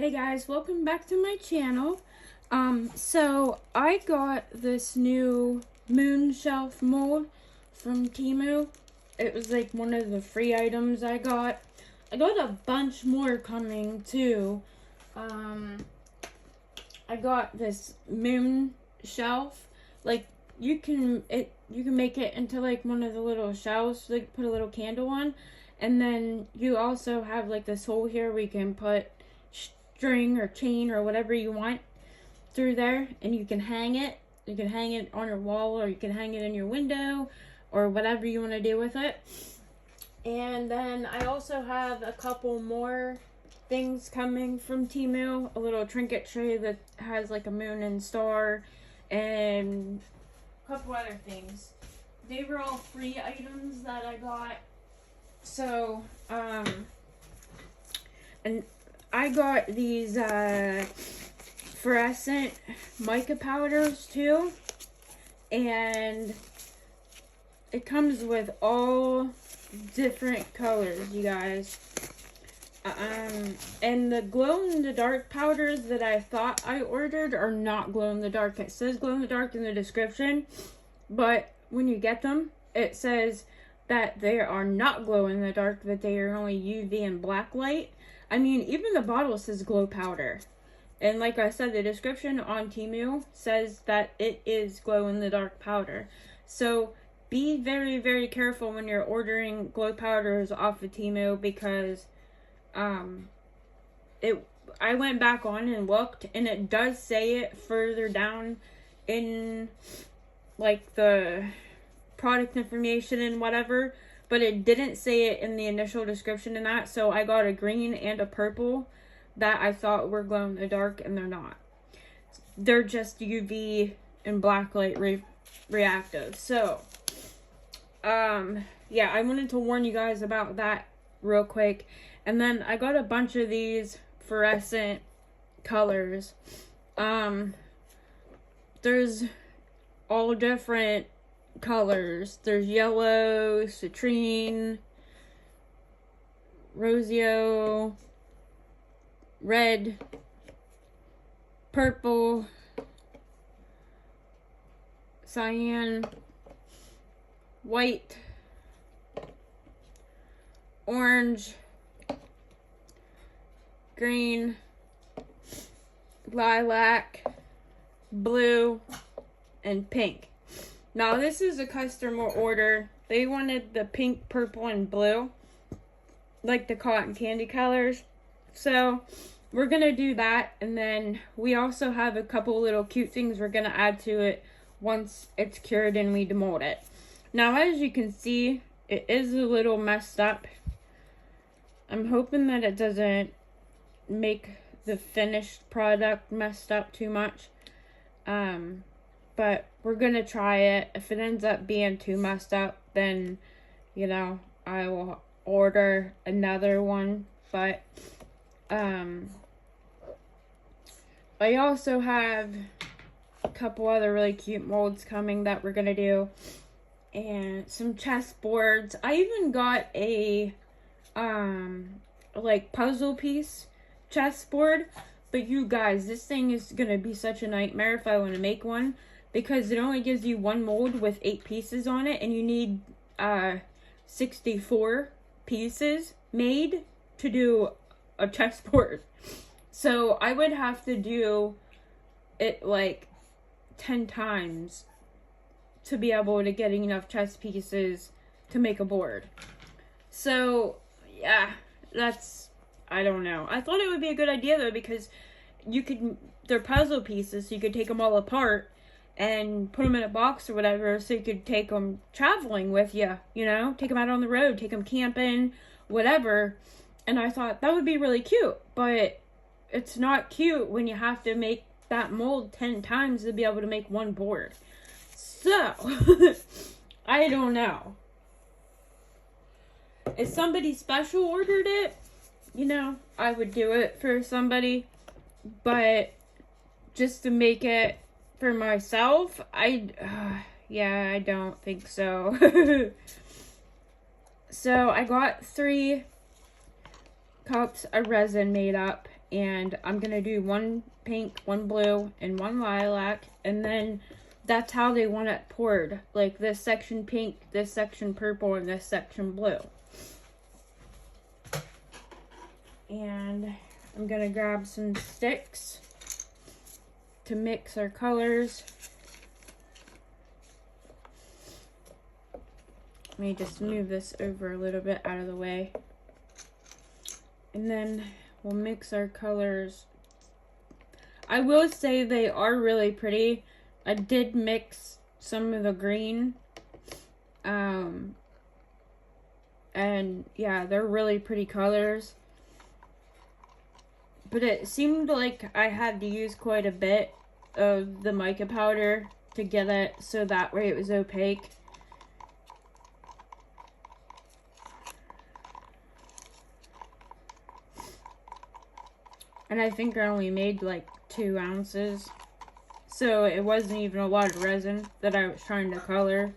Hey guys, welcome back to my channel. So I got this new moon shelf mold from Temu. It was like one of the free items I got. I got a bunch more coming too. I got this moon shelf. Like you can make it into like one of the little shelves, like put a little candle on, and then you also have like this hole here where you can put string or chain or whatever you want through there, and you can hang it. You can hang it on your wall, or you can hang it in your window, or whatever you want to do with it. And then I also have a couple more things coming from Temu. A little trinket tray that has like a moon and star, and a couple other things. They were all free items that I got. So, and I got these fluorescent mica powders too, and it comes with all different colors, you guys. And the glow-in-the-dark powders that I thought I ordered are not glow-in-the-dark. It says glow-in-the-dark in the description, but when you get them, it says that they are not glow-in-the-dark, that they are only UV and black light. I mean, even the bottle says glow powder. And like I said, the description on Temu says that it is glow-in-the-dark powder. So be very, very careful when you're ordering glow powders off of Temu, because I went back on and looked, and it does say it further down in like the product information and whatever, but it didn't say it in the initial description and that. So I got a green and a purple that I thought were glow in the dark, and they're not. They're just UV and blacklight reactive. So yeah, I wanted to warn you guys about that real quick. And then I got a bunch of these fluorescent colors. There's all different colors. There's yellow, citrine, rosio, red, purple, cyan, white, orange, green, lilac, blue, and pink. Now this is a customer order. They wanted the pink, purple, and blue, like the cotton candy colors. So we're gonna do that, and then we also have a couple little cute things we're gonna add to it once it's cured and we demold it. Now, as you can see, it is a little messed up. I'm hoping that it doesn't make the finished product messed up too much. But we're gonna try it. If it ends up being too messed up, then, you know, I will order another one. But I also have a couple other really cute molds coming that we're gonna do, and some chessboards. I even got a like puzzle piece chessboard. But you guys, this thing is gonna be such a nightmare if I want to make one, because it only gives you one mold with 8 pieces on it, and you need 64 pieces made to do a chessboard. So I would have to do it like 10 times to be able to get enough chess pieces to make a board. So yeah, that's, I don't know. I thought it would be a good idea though, because they're puzzle pieces, so you could take them all apart and put them in a box or whatever, so you could take them traveling with you, you know, take them out on the road, take them camping, whatever. And I thought that would be really cute, but it's not cute when you have to make that mold 10 times to be able to make one board. So, I don't know. If somebody special ordered it, you know, I would do it for somebody. But just to make it for myself, yeah, I don't think so. So I got 3 cups of resin made up, And I'm gonna do one pink, one blue, and one lilac, and then that's how they want it poured. Like this section pink, this section purple, and this section blue. And I'm gonna grab some sticks to mix our colors. Let me just move this over a little bit out of the way. And then we'll mix our colors. I will say they are really pretty. I did mix some of the green. And yeah, they're really pretty colors. But it seemed like I had to use quite a bit of the mica powder to get it so that way it was opaque. And I think I only made like 2 ounces. So it wasn't even a lot of resin that I was trying to color.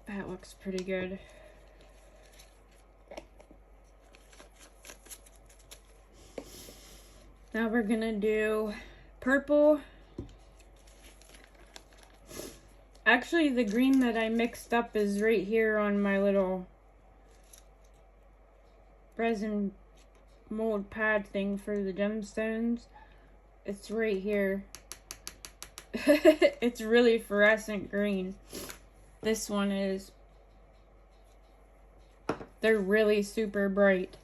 That looks pretty good. Now we're gonna do purple. Actually, the green that I mixed up is right here on my little resin mold pad thing for the gemstones. It's right here. It's really fluorescent green. This one is. They're really super bright.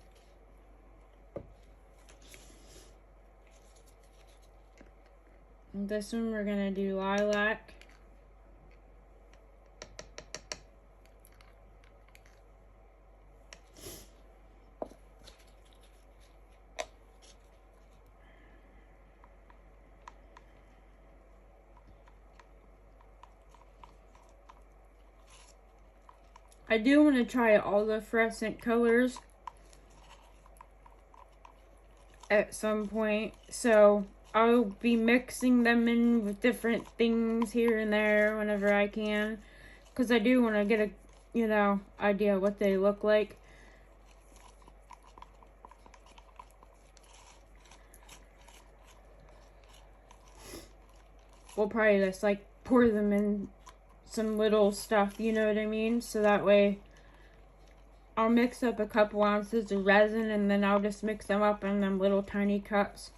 And this one we're gonna do lilac. I do want to try all the fluorescent colors at some point, so I'll be mixing them in with different things here and there whenever I can, because I do want to get a, you know, idea what they look like. We'll probably just like pour them in some little stuff, you know what I mean? So that way I'll mix up a couple ounces of resin and then I'll just mix them up in them little tiny cups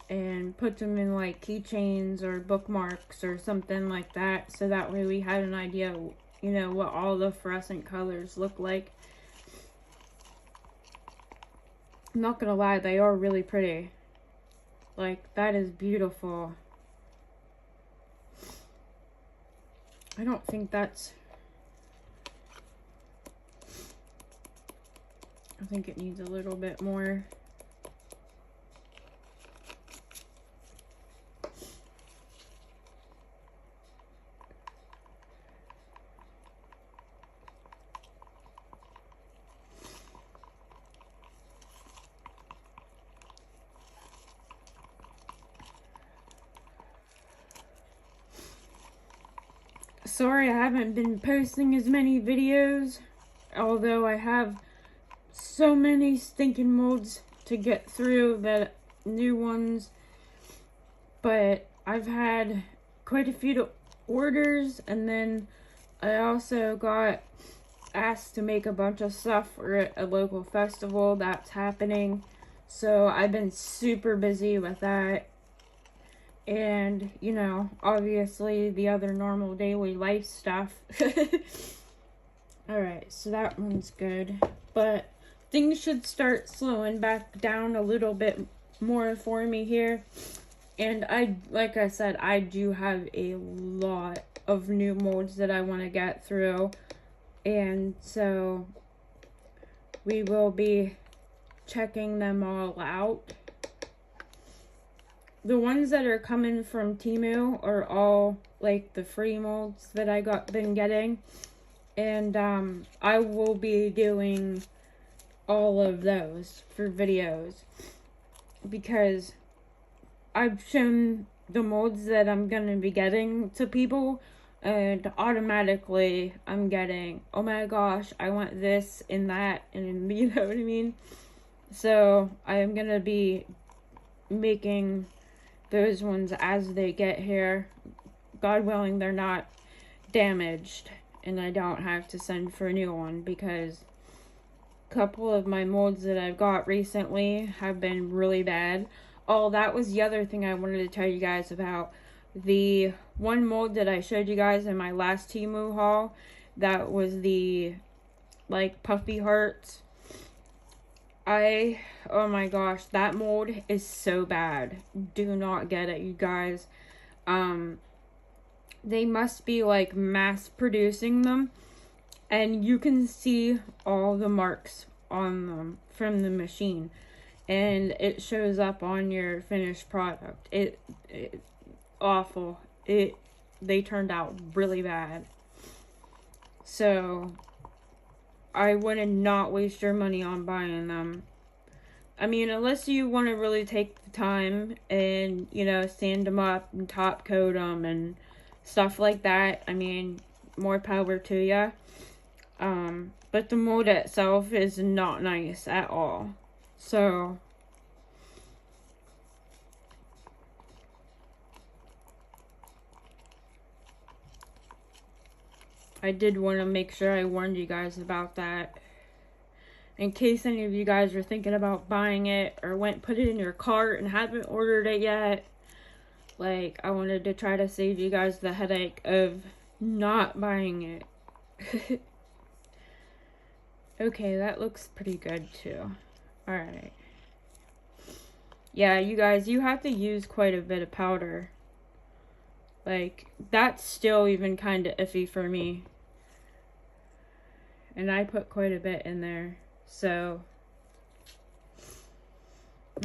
and put them in like keychains or bookmarks or something like that, so that way we had an idea, you know, what all the fluorescent colors look like. I'm not gonna lie, they are really pretty. Like, that is beautiful. I don't think that's... I think it needs a little bit more. Sorry I haven't been posting as many videos, although I have so many stinking molds to get through, the new ones, but I've had quite a few orders, and then I also got asked to make a bunch of stuff for a local festival that's happening, so I've been super busy with that. And, you know, obviously the other normal daily life stuff. Alright, so that one's good. But things should start slowing back down a little bit more for me here. And like I said, I do have a lot of new molds that I want to get through. And so we will be checking them all out. The ones that are coming from Temu are all like the free molds that I been getting. And I will be doing all of those for videos, because I've shown the molds that I'm gonna be getting to people, and automatically I'm getting, oh my gosh, I want this and that, and you know what I mean? So I am gonna be making those ones as they get here. God willing, they're not damaged and I don't have to send for a new one, because a couple of my molds that I've got recently have been really bad. Oh, that was the other thing I wanted to tell you guys about. The one mold that I showed you guys in my last Temu haul, that was the like puffy hearts. Oh my gosh, that mold is so bad. Do not get it, you guys. They must be like mass producing them, and you can see all the marks on them from the machine, and it shows up on your finished product. It awful. They turned out really bad. So I would not waste your money on buying them. I mean, unless you want to really take the time and, you know, sand them up and top coat them and stuff like that. I mean, more power to you. But the mold itself is not nice at all. So I did want to make sure I warned you guys about that, in case any of you guys are thinking about buying it or put it in your cart and haven't ordered it yet. Like, I wanted to try to save you guys the headache of not buying it. Okay, that looks pretty good too. Alright. Yeah, you guys, you have to use quite a bit of powder. Like, that's still even kind of iffy for me. And I put quite a bit in there. So,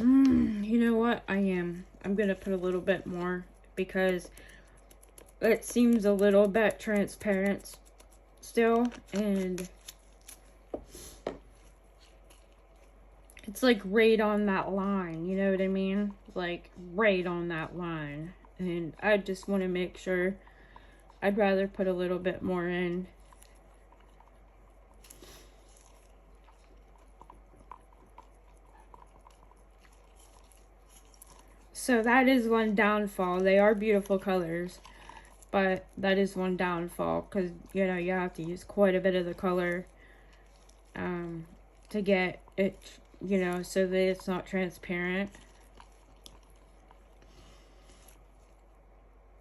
you know what? I'm gonna put a little bit more, because it seems a little bit transparent still, and it's like right on that line, you know what I mean? Like right on that line. And I just want to make sure. I'd rather put a little bit more in. So that is one downfall. They are beautiful colors, but that is one downfall, because, you know, you have to use quite a bit of the color to get it, you know, so that it's not transparent.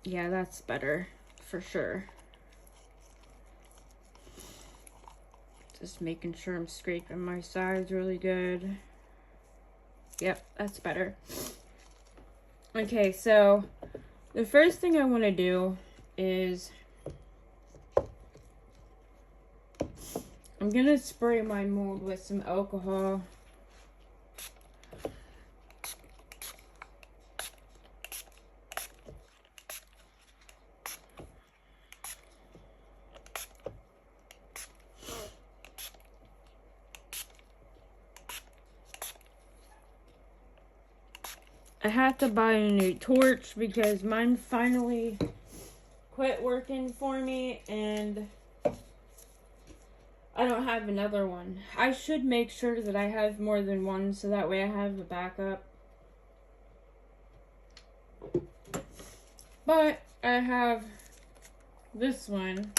Yeah, that's better for sure. Just making sure I'm scraping my sides really good. Yep, that's better. Okay, so the first thing I want to do is I'm going to spray my mold with some alcohol. I have to buy a new torch because mine finally quit working for me, and I don't have another one. I should make sure that I have more than one, so that way I have a backup. But I have this one.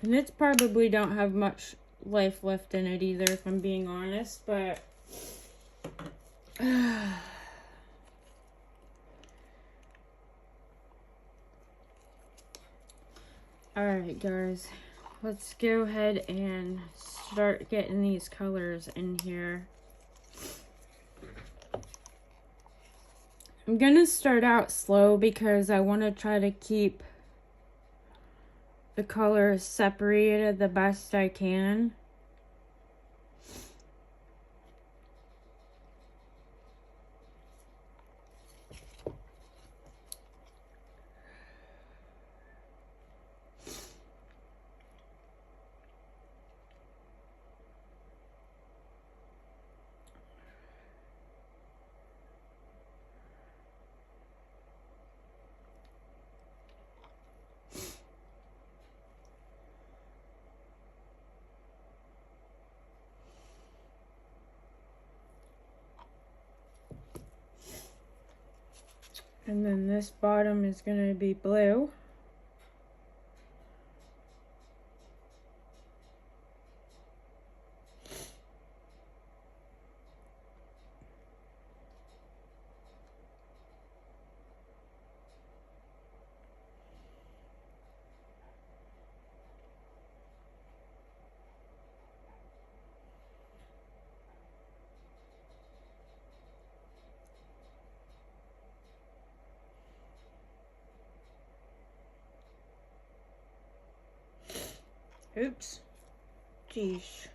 And it's probably don't have much life left in it either, if I'm being honest, but alright guys, let's go ahead and start getting these colors in here. I'm gonna start out slow because I want to try to keep the colors separated the best I can. And then this bottom is going to be blue. Oops. Jeez.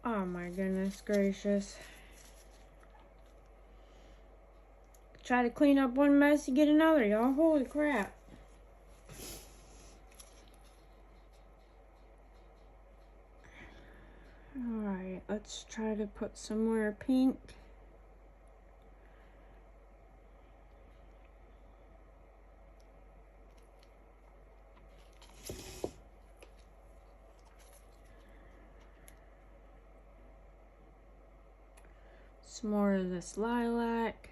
Oh my goodness gracious. Try to clean up one mess to get another, y'all. Holy crap. Alright, let's try to put some more pink. Some more of this lilac.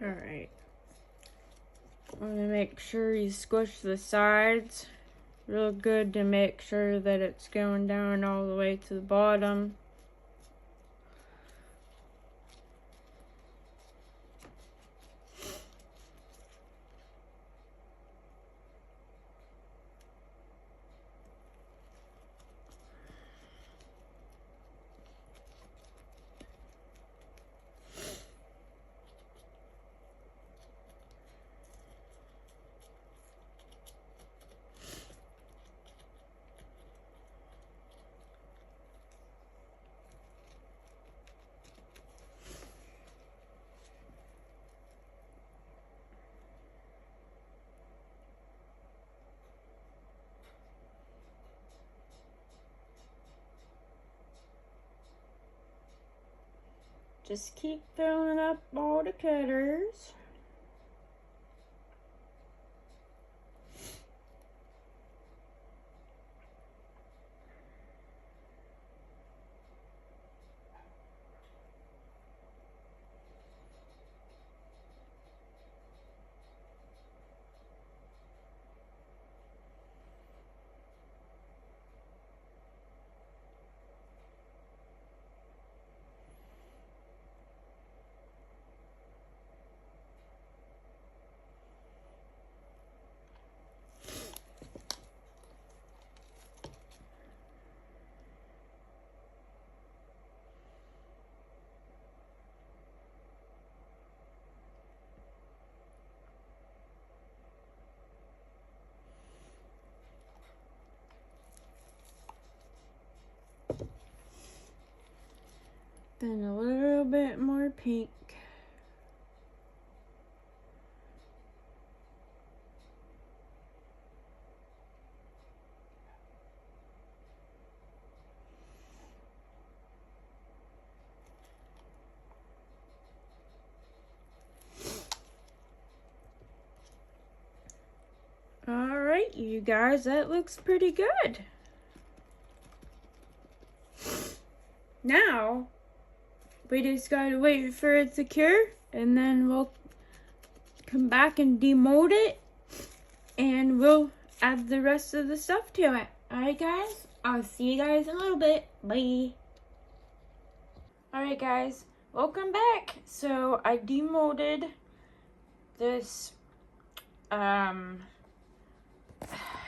Alright. I'm gonna make sure you squish the sides real good to make sure that it's going down all the way to the bottom. Just keep filling up all the cutters. Then a little bit more pink. Alright, you guys, that looks pretty good. Now, we just gotta wait for it to cure, and then we'll come back and demold it, and we'll add the rest of the stuff to it. Alright guys, I'll see you guys in a little bit. Bye. Alright guys, welcome back. So I demolded this,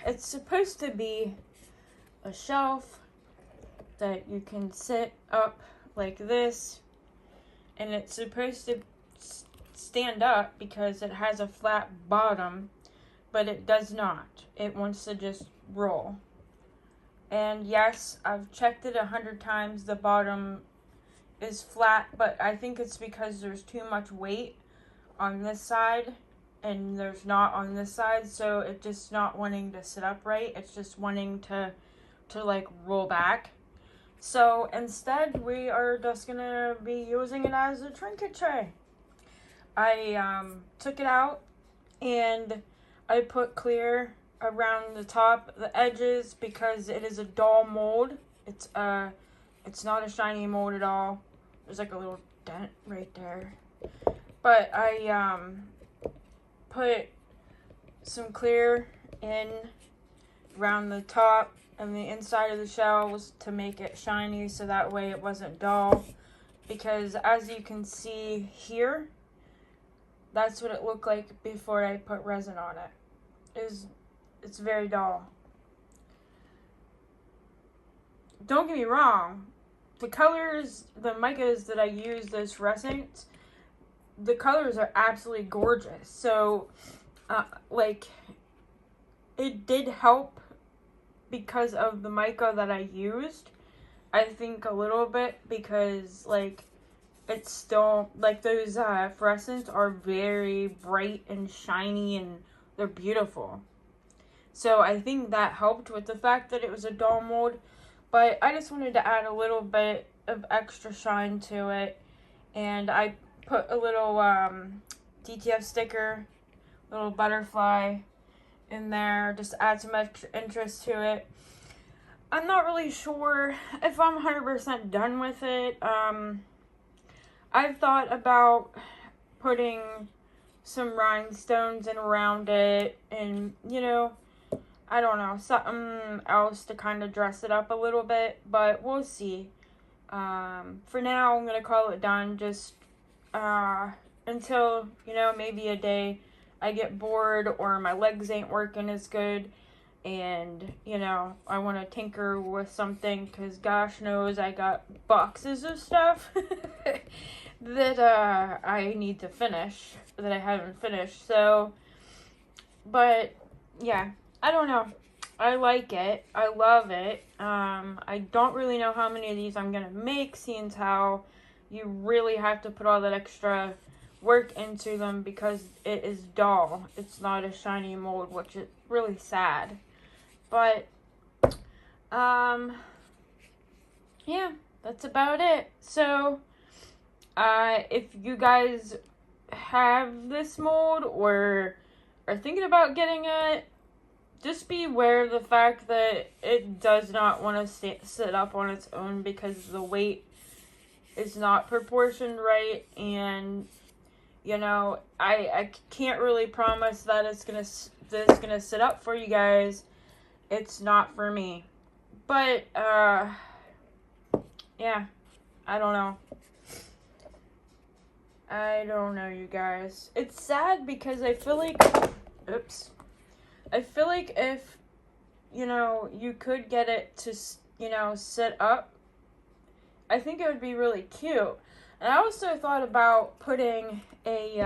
it's supposed to be a shelf that you can sit up like this, and it's supposed to stand up because it has a flat bottom, but it does not. It wants to just roll. And yes, I've checked it 100 times. The bottom is flat, but I think it's because there's too much weight on this side and there's not on this side, so it's just not wanting to sit up right. It's just wanting to like roll back. So instead, we are just gonna be using it as a trinket tray. I took it out and I put clear around the top, the edges, because it is a dull mold. It's not a shiny mold at all. There's like a little dent right there. But I put some clear in around the top and the inside of the shells to make it shiny, so that way it wasn't dull. Because as you can see here, that's what it looked like before I put resin on it. It's very dull. Don't get me wrong, the colors, the micas that I use, those fluorescents, the colors are absolutely gorgeous. So, like, it did help because of the mica that I used. I think a little bit because, like, it's still, like, those fluorescents are very bright and shiny and they're beautiful. So I think that helped with the fact that it was a dull mold. But I just wanted to add a little bit of extra shine to it. And I put a little DTF sticker, little butterfly in there, just add some extra interest to it. I'm not really sure if I'm 100% done with it. I've thought about putting some rhinestones in around it and, you know, I don't know, something else to kind of dress it up a little bit, but we'll see. For now, I'm going to call it done, just until, you know, maybe a day I get bored or my legs ain't working as good and, you know, I want to tinker with something, because gosh knows I got boxes of stuff that I need to finish, that I haven't finished. So, but yeah, I don't know. I like it. I love it. I don't really know how many of these I'm gonna make, seeing how you really have to put all that extra work into them because it is dull. It's not a shiny mold, which is really sad. But yeah, that's about it. So if you guys have this mold or are thinking about getting it, just be aware of the fact that it does not want to sit up on its own because the weight is not proportioned right. And, you know, I can't really promise that it's gonna sit up for you guys. It's not for me. But, yeah, I don't know. I don't know, you guys. It's sad because I feel like, oops. I feel like if, you know, you could get it to, you know, sit up, I think it would be really cute. And I also thought about putting a,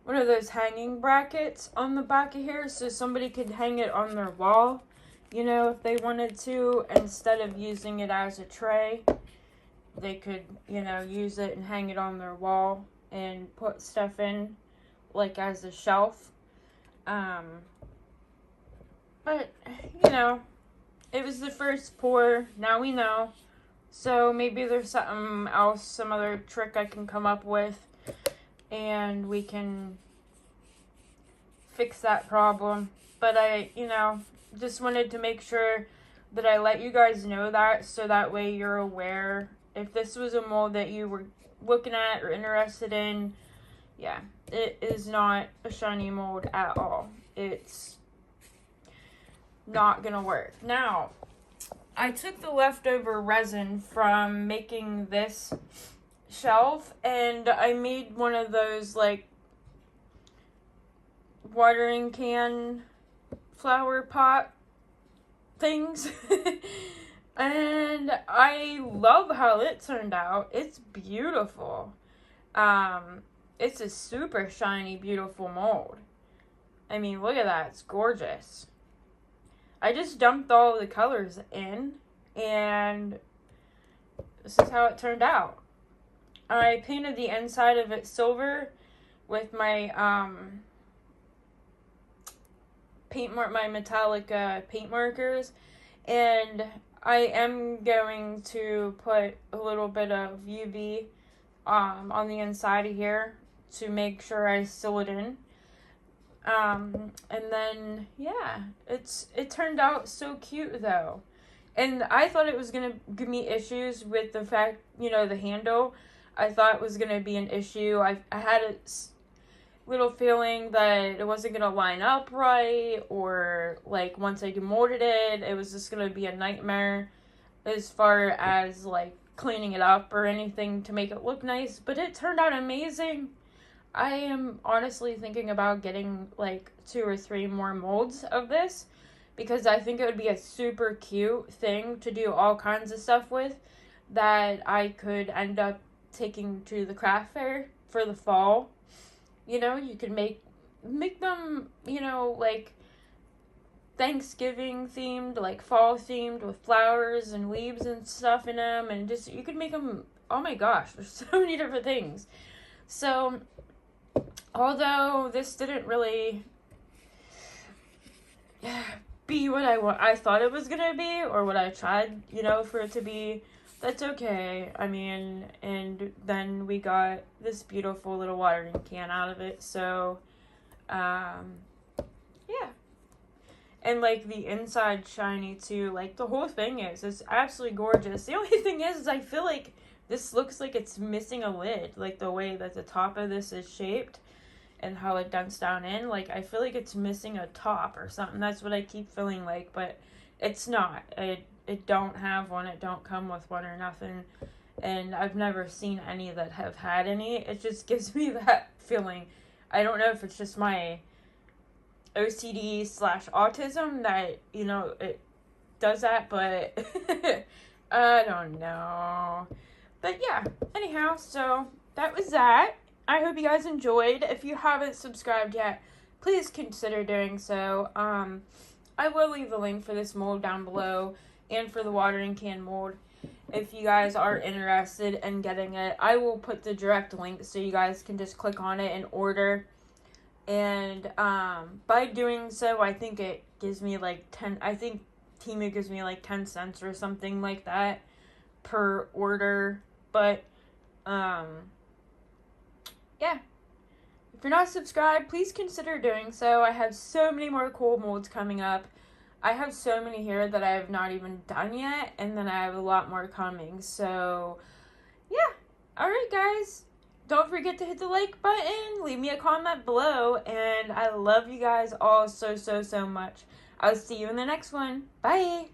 one of those hanging brackets on the back of here so somebody could hang it on their wall, you know, if they wanted to, instead of using it as a tray. They could, you know, use it and hang it on their wall and put stuff in, like, as a shelf. But, you know, it was the first pour, now we know, so maybe there's something else, some other trick I can come up with, and we can fix that problem. But I, just wanted to make sure that I let you guys know that, so that way you're aware. If this was a mold that you were looking at or interested in, yeah, it is not a shiny mold at all. It's not gonna work. Now, I took the leftover resin from making this shelf, and I made one of those, like, watering can flower pot things. And I love how it turned out. It's beautiful. It's a super shiny, beautiful mold. I mean, look at that. It's gorgeous. I just dumped all the colors in, and this is how it turned out. I painted the inside of it silver with my my metallic paint markers, and I am going to put a little bit of UV on the inside of here to make sure I seal it in. And then, yeah, it turned out so cute, though. And I thought it was going to give me issues with the fact, the handle. I thought it was going to be an issue. I had a little feeling that it wasn't going to line up right, or, like, once I demolded it, it was just going to be a nightmare as far as, like, cleaning it up or anything to make it look nice. But it turned out amazing. I am honestly thinking about getting, like, 2 or 3 more molds of this, because I think it would be a super cute thing to do all kinds of stuff with that I could end up taking to the craft fair for the fall. You could make them, like, Thanksgiving themed, like fall themed, with flowers and leaves and stuff in them, and just, you could make them, oh my gosh, there's so many different things. So, although this didn't really be what I thought it was gonna be, or what I tried, for it to be, that's okay. I mean, and then we got this beautiful little watering can out of it, so, yeah. And, like, the inside shiny, too. Like, the whole thing it's absolutely gorgeous. The only thing is I feel like this looks like it's missing a lid. Like, the way that the top of this is shaped and how it dunks down in. Like, I feel like it's missing a top or something. That's what I keep feeling like, but it's not. It don't have one. It don't come with one or nothing. And I've never seen any that have had any. It just gives me that feeling. I don't know if it's just my OCD/autism that, it does that, but I don't know. But yeah, anyhow, so that was that. I hope you guys enjoyed. If you haven't subscribed yet, please consider doing so. I will leave the link for this mold down below, and for the watering can mold, if you guys are interested in getting it. I will put the direct link so you guys can just click on it and order. And by doing so, I think it gives me like Temu gives me like 10 cents or something like that per order. But yeah, if you're not subscribed, please consider doing so. I have so many more cool molds coming up. I have so many here that I have not even done yet, and then I have a lot more coming. So yeah, alright guys, don't forget to hit the like button, leave me a comment below, and I love you guys all so much. I'll see you in the next one. Bye!